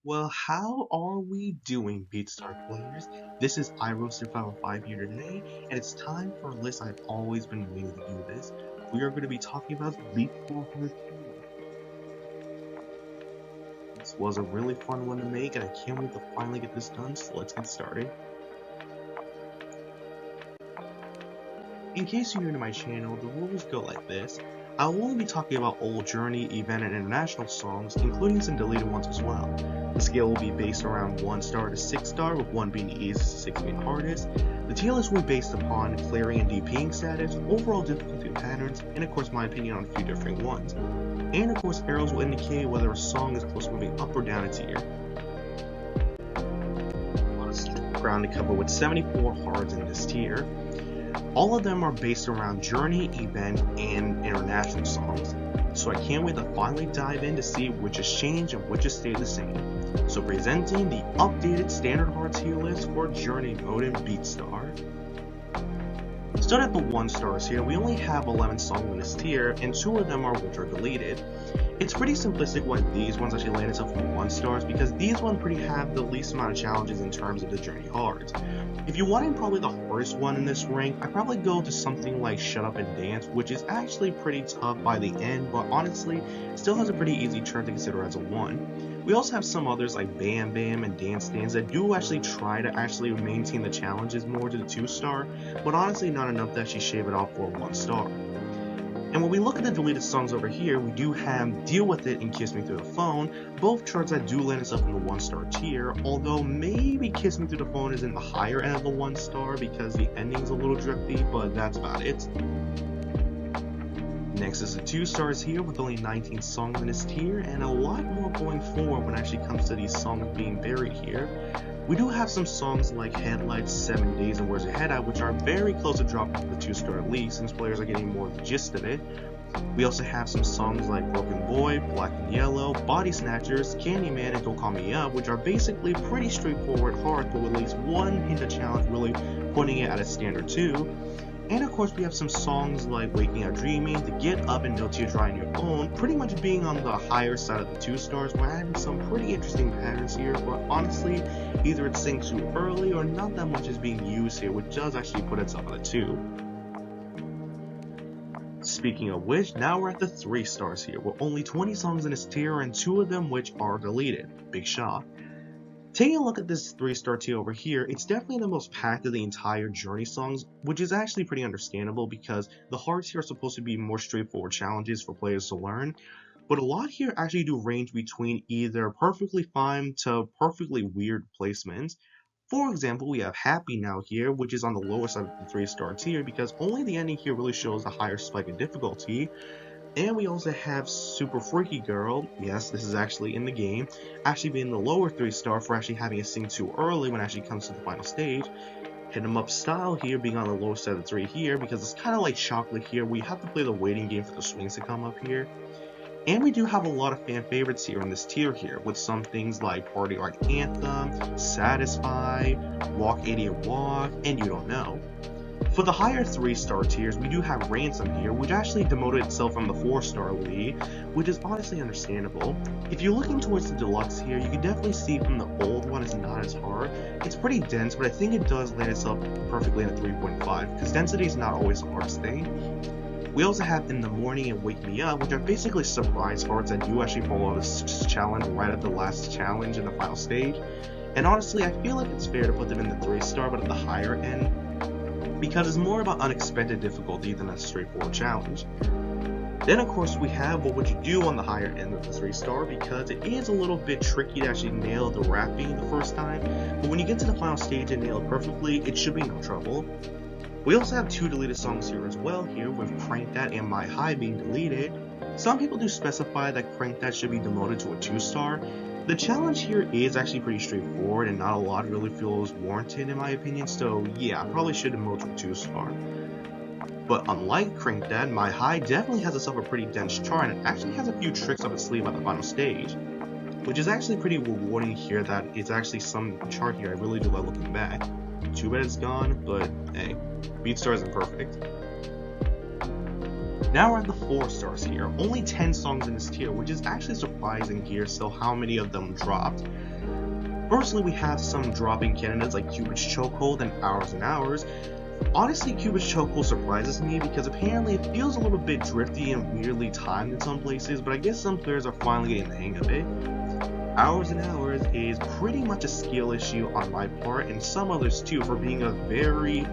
Well, how are we doing, Beatstar players? This is iRoasted505 here today, and it's time for a list I've always been waiting to do this. We are going to be talking about Beatstar Part 2. This was a really fun one to make, and I can't wait to finally get this done, so let's get started. In case you're new to my channel, the rules go like this. I will only be talking about old Journey, event, and international songs, including some deleted ones as well. The scale will be based around 1 star to 6 star, with 1 being the easiest and 6 being the hardest. The tier list will be based upon clearing and DPing status, overall difficulty patterns, and of course my opinion on a few different ones. And of course arrows will indicate whether a song is close to moving up or down a tier. Ground to cover with 74 hards in this tier. All of them are based around Journey, event, and international songs, so I can't wait to finally dive in to see which has changed and which has stayed the same. So presenting the updated standard hard tier list for Journey mode in Beatstar. Starting at the 1 stars here, we only have 11 songs in this tier, and 2 of them are which are deleted. It's pretty simplistic why these ones actually land itself for 1 stars, because these ones pretty have the least amount of challenges in terms of the Journey hards. If you wanted probably the hardest one in this rank, I'd probably go to something like Shut Up and Dance, which is actually pretty tough by the end, but honestly, still has a pretty easy turn to consider as a 1. We also have some others like Bam Bam and Dance Dance that do actually try to actually maintain the challenges more to the 2 star, but honestly not enough to actually shave it off for a 1 star. And when we look at the deleted songs over here, we do have Deal With It and Kiss Me Through the Phone, both charts that do land us up in the 1 star tier, although maybe Kiss Me Through the Phone is in the higher end of the 1 star because the ending's a little drifty, but that's about it. Next is the 2 stars here with only 19 songs in this tier, and a lot more going forward when it actually comes to these songs being buried here. We do have some songs like Headlights, 7 Days, and Where's Your Head At, which are very close to dropping to the 2 star at least, since players are getting more of the gist of it. We also have some songs like Broken Boy, Black and Yellow, Body Snatchers, Candyman, and Don't Call Me Up, which are basically pretty straightforward hard, but with at least one hint of challenge really putting it at a standard 2. And of course we have some songs like Waking Up Dreaming, To Get Up, and No Tear Dry on Your Own, pretty much being on the higher side of the 2 stars. We're having some pretty interesting patterns here, but honestly, either it's synced too early or not that much is being used here, which does actually put itself at a 2. Speaking of which, now we're at the 3 stars here, with only 20 songs in this tier and 2 of them which are deleted. Big shock. Taking a look at this 3 star tier over here, it's definitely the most packed of the entire Journey songs, which is actually pretty understandable because the hards here are supposed to be more straightforward challenges for players to learn, but a lot here actually do range between either perfectly fine to perfectly weird placements. For example, we have Happy Now here, which is on the lower side of the 3 star tier because only the ending here really shows a higher spike in difficulty. And we also have Super Freaky Girl, yes, this is actually in the game, actually being the lower 3 star for actually having it sing too early when it actually comes to the final stage. Hit 'em Up Style here being on the lower side of the 3 here because it's kind of like Chocolate here, we have to play the waiting game for the swings to come up here. And we do have a lot of fan favorites here in this tier here, with some things like Party Like Anthem, Satisfy, Walk Idiot Walk, and You Don't Know. For the higher 3 star tiers, we do have Ransom here, which actually demoted itself from the 4 star league, which is honestly understandable. If you're looking towards the deluxe here, you can definitely see from the old one is not as hard. It's pretty dense, but I think it does land itself perfectly in a 3.5, because density is not always the hardest thing. We also have In the Morning and Wake Me Up, which are basically surprise hards that do actually follow this challenge right at the last challenge in the final stage. And honestly, I feel like it's fair to put them in the 3 star, but at the higher end, because it's more about unexpected difficulty than a straightforward challenge. Then of course we have What Would You Do on the higher end of the 3 star because it is a little bit tricky to actually nail the rapping the first time, but when you get to the final stage and nail it perfectly, it should be no trouble. We also have 2 deleted songs here as well here, with Crank That and My High being deleted. Some people do specify that Crank That should be demoted to a 2 star. The challenge here is actually pretty straightforward and not a lot really feels warranted in my opinion, so yeah, I probably should demote to a 2 star. But unlike Crank That, My High definitely has itself a pretty dense chart and it actually has a few tricks up its sleeve at the final stage, which is actually pretty rewarding here that it's actually some chart here I really do like looking back. Too bad it's gone, but hey, Beatstar isn't perfect. Now we're at the 4 stars here. Only 10 songs in this tier, which is actually surprising here, so how many of them dropped. Firstly, we have some dropping candidates like Cupid's Chokehold and Hours. Honestly, Cupid's Chokehold surprises me because apparently it feels a little bit drifty and weirdly timed in some places, but I guess some players are finally getting the hang of it. Hours is pretty much a skill issue on my part and some others too for being a very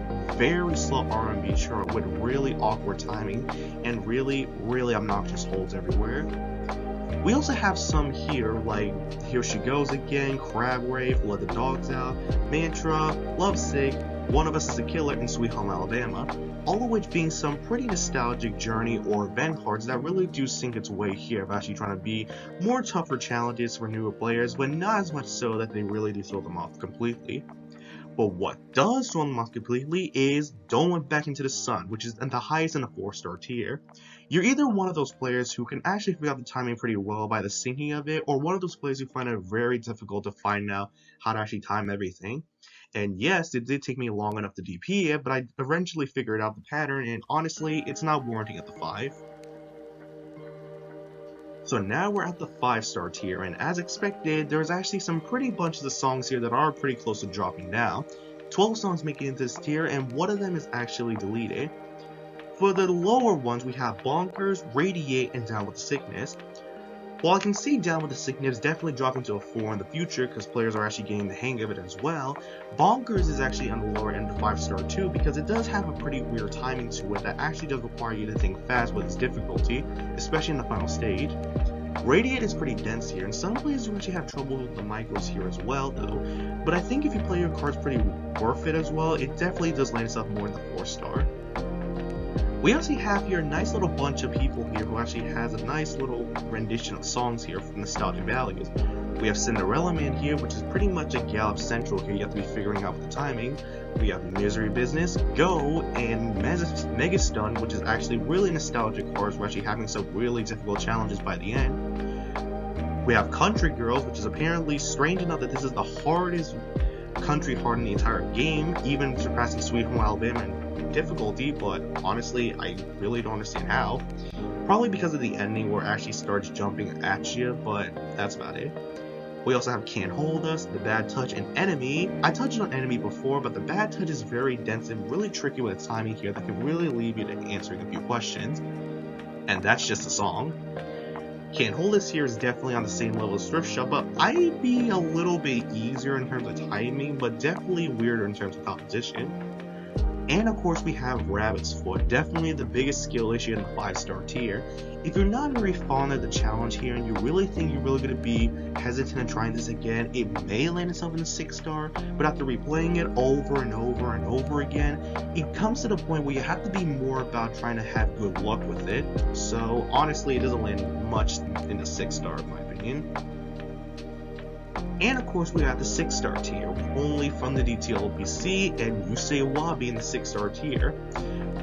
slow R&B chart with really awkward timing and really obnoxious holds everywhere. We also have some here like Here She Goes Again, Crab Rave, Let the Dogs Out, Mantra, Lovesick, One of Us is a Killer, and Sweet Home Alabama, all of which being some pretty nostalgic journey or event cards that really do sink its way here of actually trying to be more tougher challenges for newer players, but not as much so that they really do throw them off completely. But what does throw them off completely is Don't Look Back Into the Sun, which is the highest in the 4-star tier. You're either one of those players who can actually figure out the timing pretty well by the syncing of it, or one of those players who find it very difficult to find out how to actually time everything. And yes, it did take me long enough to DP it, but I eventually figured out the pattern, and honestly, it's not warranting at the 5. So now we're at the 5-star tier, and as expected, there's actually some pretty bunches of songs here that are pretty close to dropping now. 12 songs make it into this tier, and one of them is actually deleted. For the lower ones, we have Bonkers, Radiate, and Down With The Sickness. While I can see Down With The Sickness definitely dropping to a 4 in the future because players are actually getting the hang of it as well, Bonkers is actually on the lower end of 5-star too because it does have a pretty weird timing to it that actually does require you to think fast with its difficulty, especially in the final stage. Radiate is pretty dense here, and some players do actually have trouble with the micros here as well though, but I think if you play your cards pretty worth it as well, it definitely does land itself more in the 4-star. We actually have here a nice little bunch of people here who actually has a nice little rendition of songs here from Nostalgic Values. We have Cinderella Man here, which is pretty much a Gallop Central here, you have to be figuring out the timing. We have Misery Business, Go, and Mega Stun, which is actually really nostalgic cards. We're actually having some really difficult challenges by the end. We have Country Girls, which is apparently strange enough that this is the hardest country hard in the entire game, even surpassing Sweet Home Alabama in difficulty, but honestly, I really don't understand how. Probably because of the ending where it actually starts jumping at you, but that's about it. We also have Can't Hold Us, The Bad Touch, and Enemy. I touched on Enemy before, but The Bad Touch is very dense and really tricky with its timing here that can really leave you to answering a few questions. And that's just a song. Can't Hold Us here is definitely on the same level as Thrift Shop, but I'd be a little bit easier in terms of timing, but definitely weirder in terms of competition. And of course we have Rabbit's Foot, definitely the biggest skill issue in the 5-star tier. If you're not very fond of the challenge here and you really think you're really going to be hesitant in trying this again, it may land itself in the 6-star, but after replaying it over and over and over again, it comes to the point where you have to be more about trying to have good luck with it. So honestly, it doesn't land much in the 6-star in my opinion. And of course we have the 6-star tier, only from the DTLPC and You Say Wabi in the 6-star tier,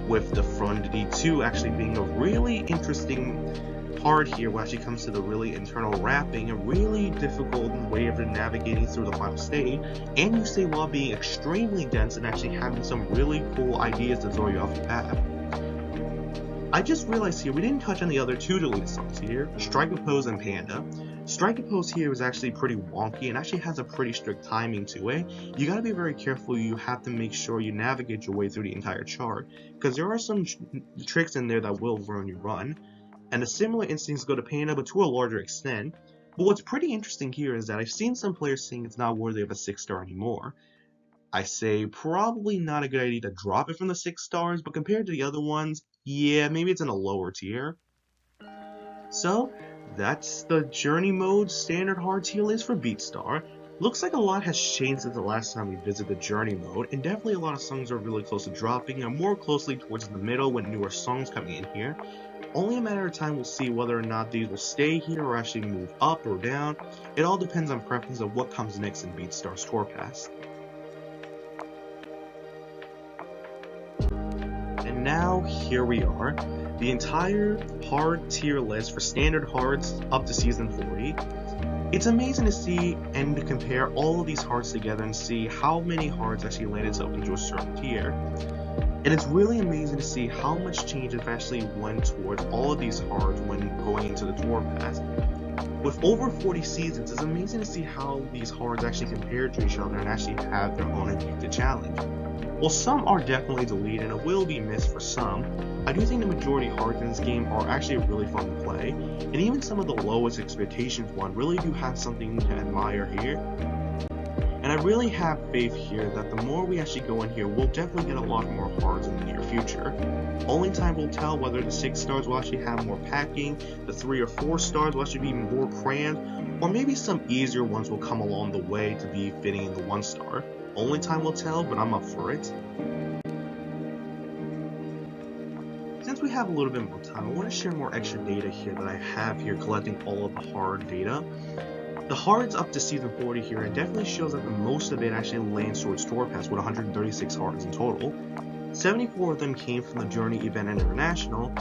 with the Profundity 2 actually being a really interesting part here when it actually comes to the really internal rapping, a really difficult way of navigating through the final stage, and You Say Wabi being extremely dense and actually having some really cool ideas to throw you off the path. I just realized here we didn't touch on the other 2 deleted songs here, Strike a Pose and Panda. Strike a Pose here is actually pretty wonky and actually has a pretty strict timing to it. You gotta be very careful, you have to make sure you navigate your way through the entire chart, because there are some tricks in there that will ruin your run. And the similar instincts go to Panda, but to a larger extent. But what's pretty interesting here is that I've seen some players saying it's not worthy of a 6-star anymore. I say probably not a good idea to drop it from the 6 stars, but compared to the other ones, yeah, maybe it's in a lower tier. So, that's the Journey Mode Standard Hard tier list for Beatstar. Looks like a lot has changed since the last time we visited the Journey Mode, and definitely a lot of songs are really close to dropping, and more closely towards the middle with newer songs coming in here. Only a matter of time we'll see whether or not these will stay here or actually move up or down. It all depends on preference of what comes next in Beatstar's Tour Pass. And now, here we are. The entire hard tier list for standard hards up to season 40. It's amazing to see and to compare all of these hards together and see how many hards actually land itself into a certain tier. And it's really amazing to see how much change have actually went towards all of these hards when going into the Tour Pass. With over 40 seasons, it's amazing to see how these hards actually compare to each other and actually have their own addictive challenge. While some are definitely deleted and will be missed for some, I do think the majority hards in this game are actually really fun to play, and even some of the lowest expectations one really do have something to admire here. And I really have faith here that the more we actually go in here, we'll definitely get a lot more hards in the near future. Only time will tell whether the 6 stars will actually have more packing, the 3 or 4 stars will actually be more crammed, or maybe some easier ones will come along the way to be fitting in the 1 star. Only time will tell, but I'm up for it. Since we have a little bit more time, I want to share more extra data here that I have here collecting all of the hard data. The hards up to season 40 here, it definitely shows that the most of it actually lands towards Tour Pass with 136 hards in total. 74 of them came from the Journey event and International,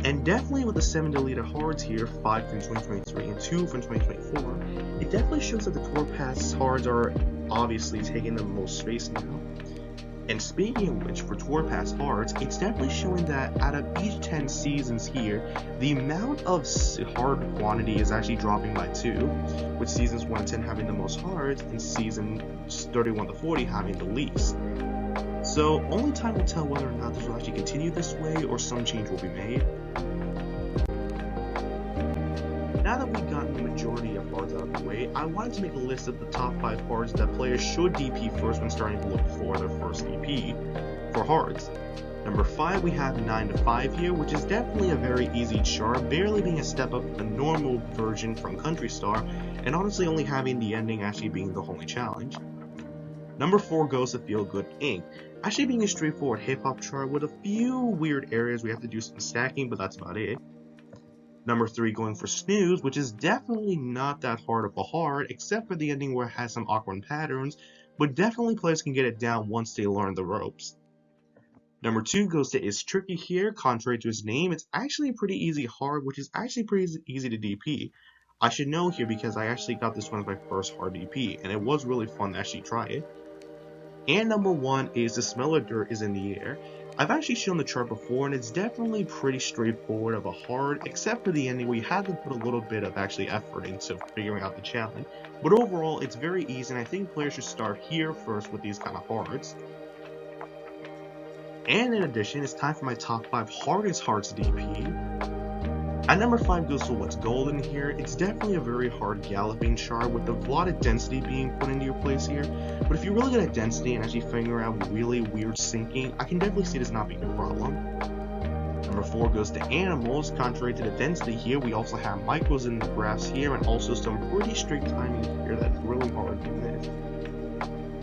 and definitely with the 7 deleted hards here, 5 from 2023 and 2 from 2024, it definitely shows that the Tour Pass hards are obviously taking the most space now. And speaking of which, for Tour Pass hards, it's definitely showing that out of each 10 seasons here, the amount of hard quantity is actually dropping by 2, with seasons 1 to 10 having the most hards and season 31 to 40 having the least. So only time will tell whether or not this will actually continue this way or some change will be made. Now that we've gotten the majority of hards out of the way, I wanted to make a list of the top 5 hards that players should DP first when starting to look for their first DP for hards. Number 5, we have 9 to 5 here, which is definitely a very easy chart, barely being a step up from the normal version from Country Star, and honestly only having the ending actually being the only challenge. Number 4 goes to Feel Good Inc., actually being a straightforward hip-hop chart with a few weird areas we have to do some stacking, but that's about it. Number 3 going for Snooze, which is definitely not that hard of a hard, except for the ending where it has some awkward patterns, but definitely players can get it down once they learn the ropes. Number 2 goes to It's Tricky here. Contrary to its name, it's actually a pretty easy hard, which is actually pretty easy to DP. I should know here because I actually got this one as my first hard DP, and it was really fun to actually try it. And number 1 is The Smell of Dirt is in the Air. I've actually shown the chart before, and it's definitely pretty straightforward of a hard, except for the ending where you had to put a little bit of actually effort into figuring out the challenge. But overall, it's very easy, and I think players should start here first with these kind of hards. And in addition, it's time for my top 5 hardest hards DP. At number 5 goes to What's Golden here. It's definitely a very hard galloping chart with a lot of density being put into your place here. But if you're really good at density and actually figuring out really weird syncing, I can definitely see this not being a problem. Number 4 goes to Animals. Contrary to the density here, we also have micros in the graphs here and also some pretty strict timing here that's really hard to miss.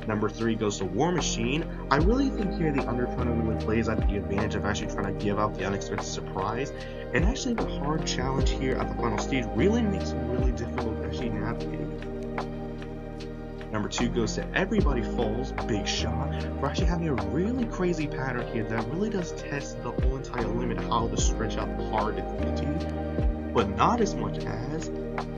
Number 3 goes to War Machine. I really think here the undertone really plays at the advantage of actually trying to give out the unexpected surprise, and actually the hard challenge here at the final stage really makes it really difficult to actually navigate. Number 2 goes to Everybody Falls, Big Shot, for actually having a really crazy pattern here that really does test the whole entire limit of how to stretch out the hard difficulty, but not as much as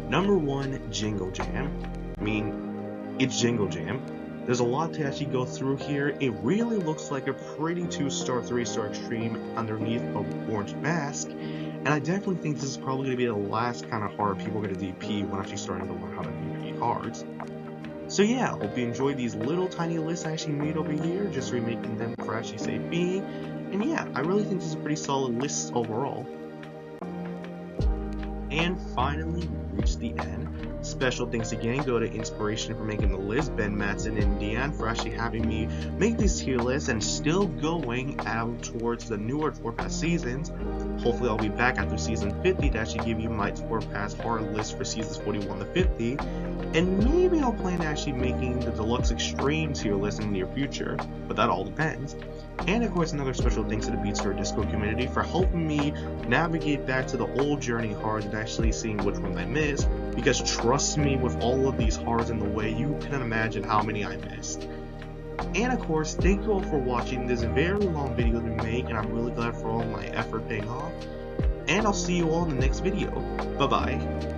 number 1, Jingle Jam. I mean, it's Jingle Jam. There's a lot to actually go through here. It really looks like a pretty 2-star, 3-star extreme underneath an orange mask, and I definitely think this is probably going to be the last kind of hard people are going to DP when actually starting to learn how to DP hards. So yeah, hope you enjoyed these little tiny lists I actually made over here, just remaking them for actually safe being, and yeah, I really think this is a pretty solid list overall. And finally, we reached the end. Special thanks again go to Inspiration for making the list, Ben, Matson, and Deanne for actually having me make this tier list and still going out towards the newer Tour Pass seasons. Hopefully I'll be back after season 50 to actually give you my Tour Pass hard list for seasons 41 to 50, and maybe I'll plan on actually making the Deluxe Extreme tier list in the near future, but that all depends. And of course, another special thanks to the Beatstar Discord community for helping me navigate back to the old journey hards and actually seeing which ones I missed, because trust me, with all of these hards in the way, you can imagine how many I missed. And of course, thank you all for watching this very long video to make, and I'm really glad for all my effort paying off. And I'll see you all in the next video. Bye bye.